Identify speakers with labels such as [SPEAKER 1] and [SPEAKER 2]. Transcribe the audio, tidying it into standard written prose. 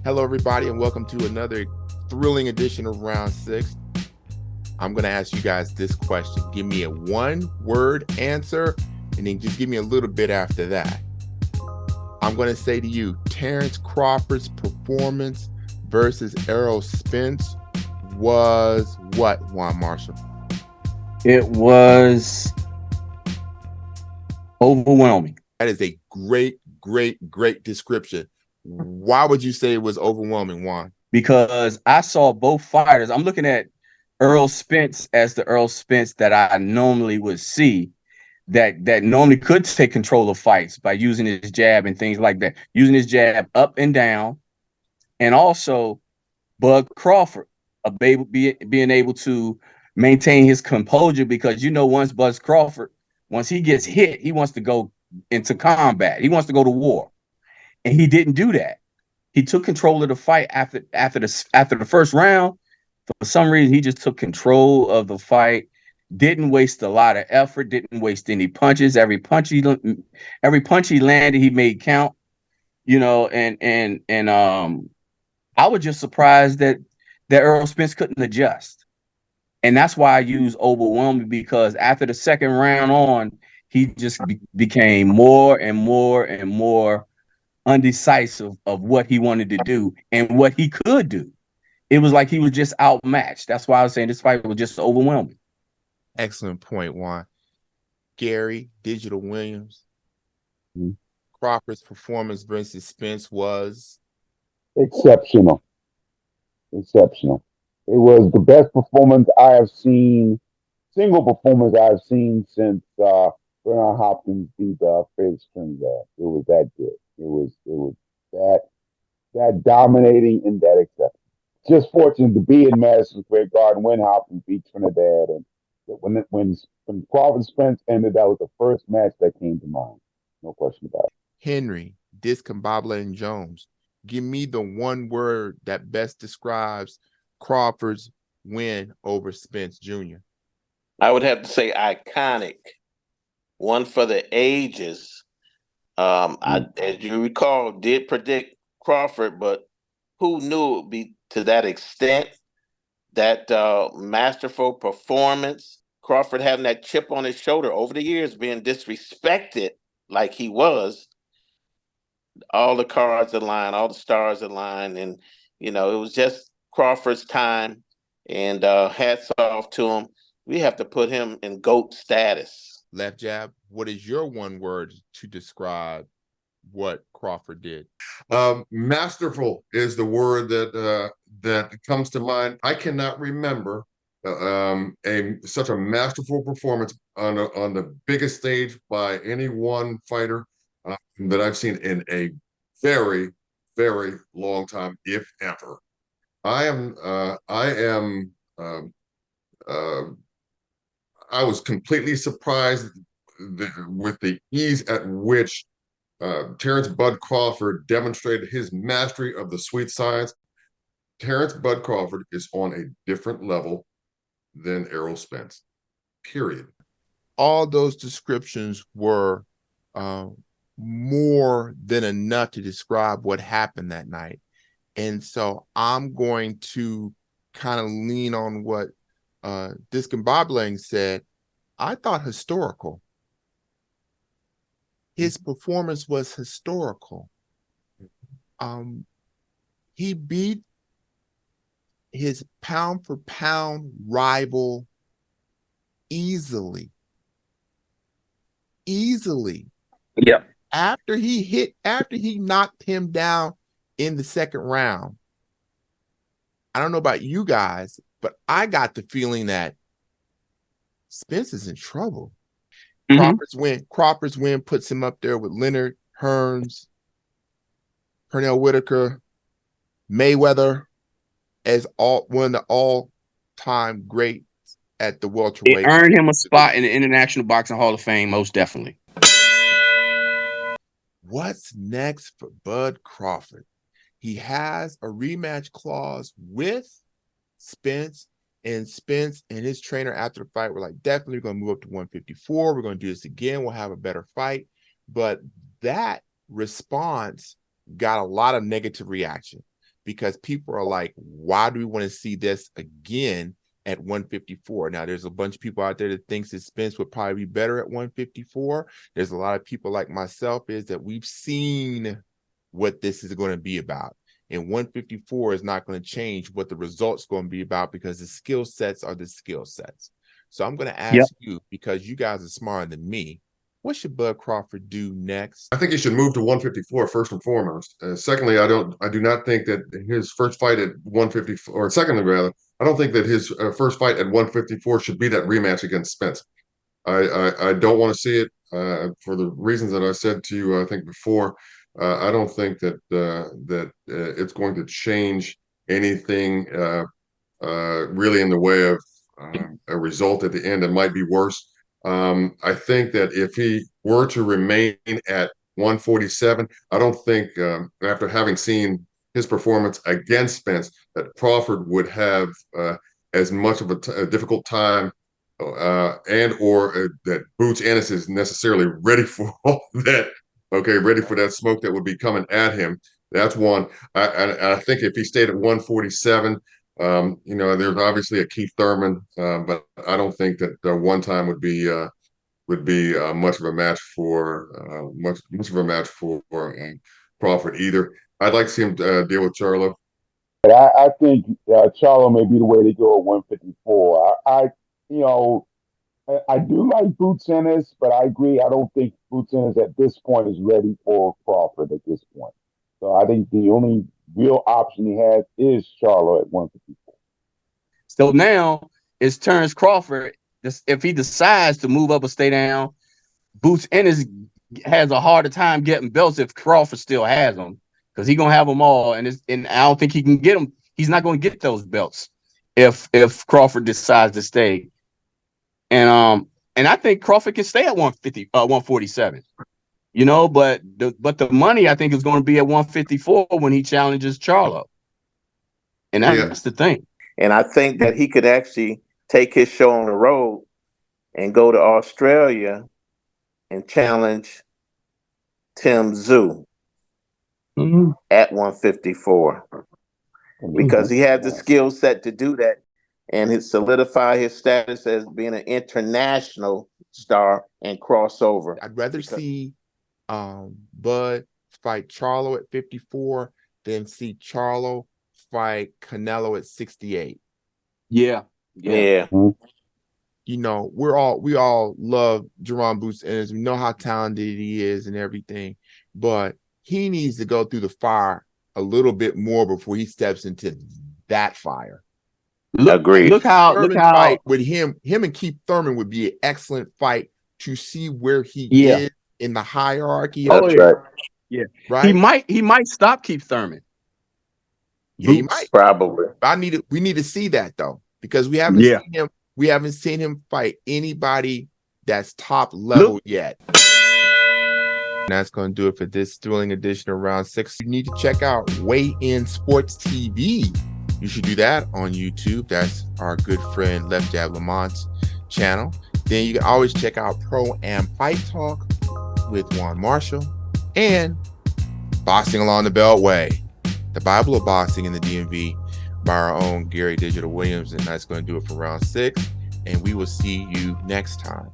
[SPEAKER 1] Hello, everybody, and welcome to another thrilling edition of Round 6. I'm going to ask you guys this question. Give me a one-word answer, and then just give me a little bit after that. I'm going to say to you, Terrence Crawford's performance versus Errol Spence was what, Juan Marshall?
[SPEAKER 2] It was overwhelming.
[SPEAKER 1] That is a great description. Why would you say it was overwhelming, Juan?
[SPEAKER 2] Because I saw both fighters. I'm looking at Errol Spence as the Errol Spence that I normally would see, that normally could take control of fights by using his jab and things like that, using his jab up and down, and also Bud Crawford being able to maintain his composure, because once he gets hit, he wants to go into combat. He wants to go to war, and he didn't do that. He took control of the fight after the first round. For some reason, he just took control of the fight. Didn't waste a lot of effort. Didn't waste any punches. Every punch he landed, he made count. And I was just surprised that Errol Spence couldn't adjust, and that's why I use overwhelming, because after the second round on, he just became more and more and more undecisive of what he wanted to do and what he could do. It was like he was just outmatched. That's why I was saying this fight was just overwhelming.
[SPEAKER 1] Excellent point, Juan. Gary Digital Williams.
[SPEAKER 3] Mm-hmm.
[SPEAKER 1] Crawford's performance versus Spence was
[SPEAKER 3] exceptional. Exceptional. It was the best performance I have seen, single performance I've seen since Bernard Hopkins beat Felix Trinidad. It was that good. It was that dominating and that exceptional. Just fortunate to be in Madison Square Garden when Hopkins beat Trinidad, and when Crawford Spence ended, that was the first match that came to mind. No question about it.
[SPEAKER 1] Henry, Discombobula, and Jones. Give me the one word that best describes Crawford's win over Spence Jr.
[SPEAKER 4] I would have to say iconic. One for the ages. I, as you recall, did predict Crawford, but who knew it would be to that extent? That masterful performance. Crawford having that chip on his shoulder over the years, being disrespected like he was. All the cards aligned, all the stars aligned, and it was just Crawford's time. And hats off to him. We have to put him in GOAT status.
[SPEAKER 1] Left Jab, what is your one word to describe what Crawford did?
[SPEAKER 5] Masterful is the word that comes to mind. I cannot remember such a masterful performance on the biggest stage by any one fighter that I've seen in a very, very long time, if ever. I was completely surprised with the ease at which Terrence Bud Crawford demonstrated his mastery of the sweet science. Terrence Bud Crawford is on a different level than Errol Spence, period.
[SPEAKER 1] All those descriptions were more than enough to describe what happened that night. And so I'm going to kind of lean on what Discombobulating said. I thought historical. His performance was historical. He beat his pound for pound rival easily.
[SPEAKER 2] Yeah.
[SPEAKER 1] After he knocked him down in the second round. I don't know about you guys, but I got the feeling that Spence is in trouble.
[SPEAKER 2] Mm-hmm.
[SPEAKER 1] Crawford's win puts him up there with Leonard, Hearns, Pernell Whitaker, Mayweather as one of the all-time greats at the welterweight.
[SPEAKER 2] It earned him a spot in the International Boxing Hall of Fame, most definitely.
[SPEAKER 1] What's next for Bud Crawford? He has a rematch clause with Spence, and Spence and his trainer after the fight were like, definitely going to move up to 154. We're going to do this again. We'll have a better fight. But that response got a lot of negative reaction. because people are like, why do we want to see this again at 154? Now, there's a bunch of people out there that thinks that Spence would probably be better at 154. There's a lot of people like myself is that we've seen what this is going to be about. And 154 is not going to change what the result's going to be about because the skill sets are the skill sets. So I'm going to ask you, because you guys are smarter than me, what should Bud Crawford do next?
[SPEAKER 5] I think he should move to 154 first and foremost. Secondly, I do not think that his first fight at 154, or secondly rather, I don't think that his first fight at 154 should be that rematch against Spence. I don't want to see it for the reasons that I said to you, I think before. I don't think that it's going to change anything really in the way of a result at the end. It might be worse. I think that if he were to remain at 147, I don't think after having seen his performance against Spence that Crawford would have as much of a difficult time that Boots Ennis is necessarily ready for all that. Okay, ready for that smoke that would be coming at him. That's one. I think if he stayed at 147, there's obviously a Keith Thurman, but I don't think that one time would be much of a match for Crawford either. I'd like to see him deal with Charlo.
[SPEAKER 3] But I think Charlo may be the way to go at 154. I do like Boots Ennis, but I agree. I don't think Boots Ennis at this point is ready for Crawford at this point. So I think the only real option he has is Charlo at 154.
[SPEAKER 2] So now it's Terrence Crawford. If he decides to move up or stay down, Boots Ennis has a harder time getting belts if Crawford still has them, because he's gonna have them all, and I don't think he can get them. He's not going to get those belts if Crawford decides to stay. And I think Crawford can stay at 147. But the money I think is going to be at 154 when he challenges Charlo. And that's the thing.
[SPEAKER 4] And I think that he could actually take his show on the road and go to Australia and challenge Tim Tszyu at 154 because he has the skill set to do that and solidify his status as being an international star and crossover.
[SPEAKER 1] I'd rather see Bud fight Charlo at 54 than see Charlo fight Canelo at 68.
[SPEAKER 2] Yeah.
[SPEAKER 1] We all love Jerron Boots Ennis. We know how talented he is and everything, but he needs to go through the fire a little bit more before he steps into that fire.
[SPEAKER 4] Agreed.
[SPEAKER 2] Look how
[SPEAKER 1] fight with him and Keith Thurman would be an excellent fight to see where he is in the hierarchy.
[SPEAKER 4] That's right.
[SPEAKER 2] Yeah.
[SPEAKER 1] Right.
[SPEAKER 2] He might stop Keith Thurman.
[SPEAKER 1] Yeah, he might.
[SPEAKER 4] Probably.
[SPEAKER 1] We need to see that though, because we haven't seen him. We haven't seen him fight anybody that's top level yet. And that's going to do it for this thrilling edition of Round 6. You need to check out Weigh In Sports TV. You should do that on YouTube. That's our good friend Left Jab Lamont's channel. Then you can always check out Pro Am Fight Talk with Juan Marshall and Boxing Along the Beltway, the Bible of Boxing in the DMV, by our own Gary Digital Williams. And that's going to do it for Round 6. And we will see you next time.